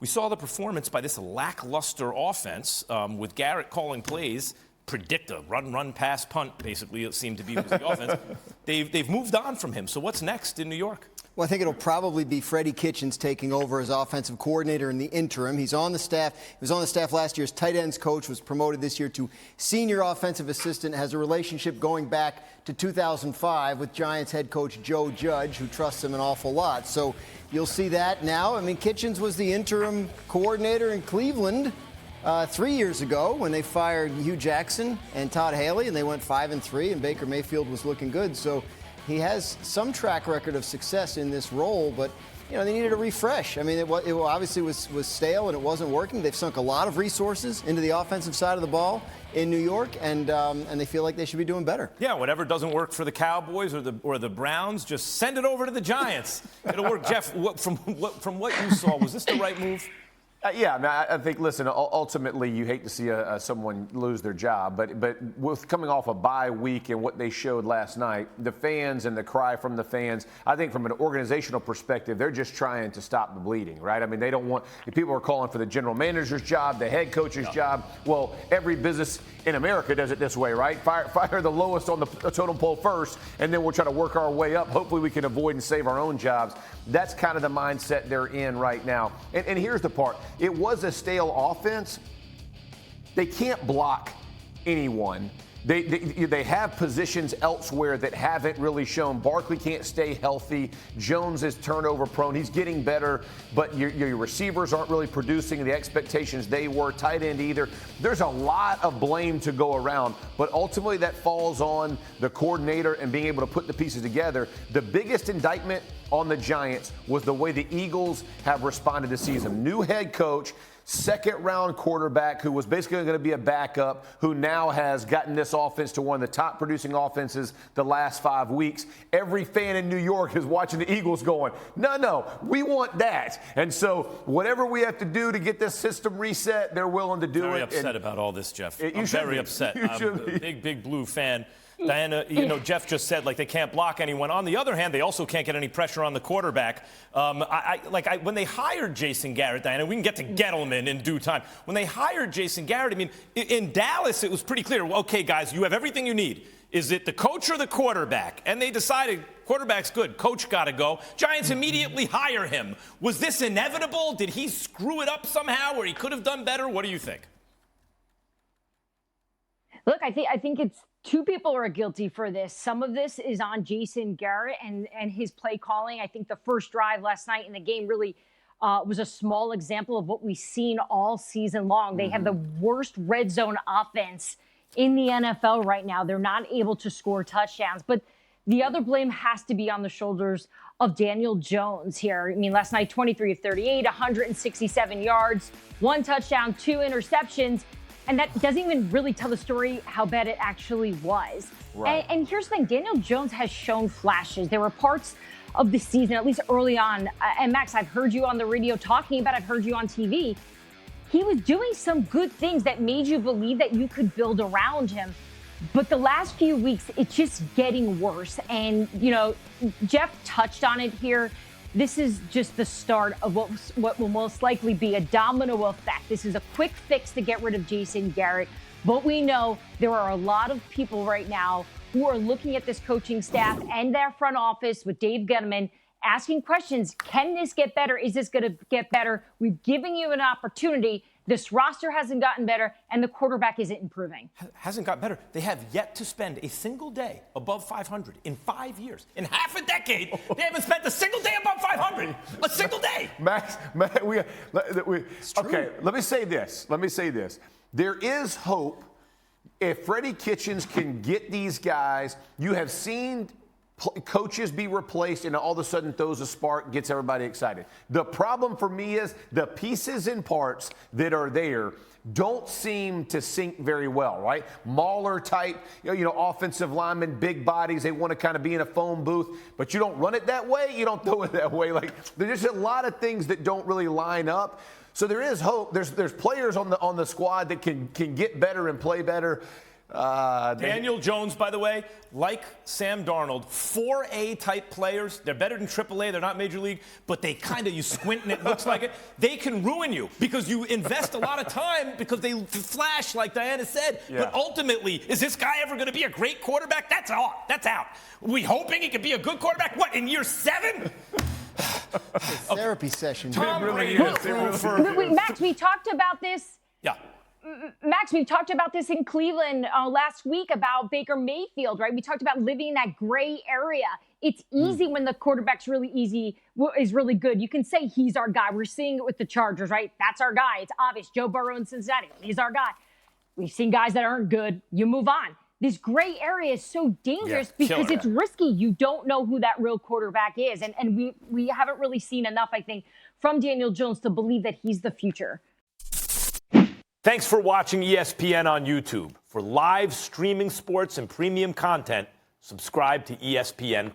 We saw the performance by this lackluster offense with Garrett calling plays. Predict a run, pass, punt, basically, it seemed to be the offense. They've moved on from him. So what's next in New York? Well, I think it'll probably be Freddy Kitchens taking over as offensive coordinator in the interim. He's on the staff. He was on the staff last year as tight ends coach, was promoted this year to senior offensive assistant, has a relationship going back to 2005 with Giants head coach Joe Judge, who trusts him an awful lot. So you'll see that now. I mean, Kitchens was the interim coordinator in Cleveland 3 years ago when they fired Hugh Jackson and Todd Haley, and they went 5-3, and Baker Mayfield was looking good. So he has some track record of success in this role, but they needed a refresh. I mean, it obviously was stale and it wasn't working. They've sunk a lot of resources into the offensive side of the ball in New York, and they feel like they should be doing better. Yeah, whatever doesn't work for the Cowboys or the Browns, just send it over to the Giants. It'll work. Jeff, from what you saw, was this the right move? Yeah, I mean, I think, listen, ultimately you hate to see someone lose their job, but with coming off a bye week and what they showed last night, the fans and the cry from the fans, I think from an organizational perspective, they're just trying to stop the bleeding, right? I mean, they don't want – people are calling for the general manager's job, the head coach's job. Well, every business in America does it this way, right? Fire the lowest on the totem pole first, and then we'll try to work our way up. Hopefully we can avoid and save our own jobs. That's kind of the mindset they're in right now. And here's the part. It was a stale offense. They can't block anyone. They have positions elsewhere that haven't really shown. Barkley can't stay healthy. Jones is turnover prone. He's getting better, but your receivers aren't really producing the expectations they were. Tight end either. There's a lot of blame to go around, but ultimately that falls on the coordinator and being able to put the pieces together. The biggest indictment on the Giants was the way the Eagles have responded this season. New head coach, second-round quarterback who was basically going to be a backup, who now has gotten this offense to one of the top-producing offenses the last 5 weeks. Every fan in New York is watching the Eagles going, no, we want that. And so whatever we have to do to get this system reset, they're willing to do it. Very upset about all this, Jeff. I'm very upset. I'm a big Blue fan. Dianna, Jeff just said, they can't block anyone. On the other hand, they also can't get any pressure on the quarterback. When they hired Jason Garrett, Dianna, we can get to Kellerman in due time. When they hired Jason Garrett, I mean, in Dallas, it was pretty clear. Okay, guys, you have everything you need. Is it the coach or the quarterback? And they decided quarterback's good. Coach got to go. Giants immediately hire him. Was this inevitable? Did he screw it up somehow, or he could have done better? What do you think? Look, I think it's two people are guilty for this. Some of this is on Jason Garrett and his play calling. I think the first drive last night in the game really was a small example of what we've seen all season long. They have the worst red zone offense in the NFL right now. They're not able to score touchdowns. But the other blame has to be on the shoulders of Daniel Jones here. I mean, last night, 23 of 38, 167 yards, 1 touchdown, 2 interceptions. And that doesn't even really tell the story how bad it actually was. Right. And here's the thing. Daniel Jones has shown flashes. There were parts of the season, at least early on. And Max, I've heard you on the radio talking about, I've heard you on TV. He was doing some good things that made you believe that you could build around him. But the last few weeks, it's just getting worse. And, Jeff touched on it here. This is just the start of what will most likely be a domino effect. This is a quick fix to get rid of Jason Garrett. But we know there are a lot of people right now who are looking at this coaching staff and their front office with Dave Gettleman asking questions. Can this get better? Is this going to get better? We've given you an opportunity. This roster hasn't gotten better, and the quarterback isn't improving. Hasn't got better. They have yet to spend a single day above 500 in 5 years. In half a decade, they haven't spent a single day above 500. A single day. Max, okay, let me say this. There is hope if Freddy Kitchens can get these guys. You have seen coaches be replaced, and all of a sudden throws a spark, gets everybody excited. The problem for me is the pieces and parts that are there don't seem to sync very well, right? Mauler type, offensive linemen, big bodies, they want to kind of be in a phone booth, but you don't run it that way, you don't throw it that way. There's just a lot of things that don't really line up. So there is hope. There's players on the squad that can get better and play better. Daniel Jones, by the way, like Sam Darnold, 4A type players. They're better than AAA. They're not Major League, but they kind of, you squint and it looks like it. They can ruin you because you invest a lot of time because they flash, like Dianna said. Yeah. But ultimately, is this guy ever going to be a great quarterback? That's out. That's out. We hoping he could be a good quarterback? What, in year 7? Therapy session. Tom Brady. Wait, Max, we talked about this. Yeah. Max, we talked about this in Cleveland last week about Baker Mayfield, right? We talked about living in that gray area. It's easy when the quarterback's is really good. You can say he's our guy. We're seeing it with the Chargers, right? That's our guy. It's obvious. Joe Burrow in Cincinnati, he's our guy. We've seen guys that aren't good. You move on. This gray area is so dangerous because it's risky. You don't know who that real quarterback is. And we haven't really seen enough, I think, from Daniel Jones to believe that he's the future. Thanks for watching ESPN on YouTube. For live streaming sports and premium content, subscribe to ESPN+.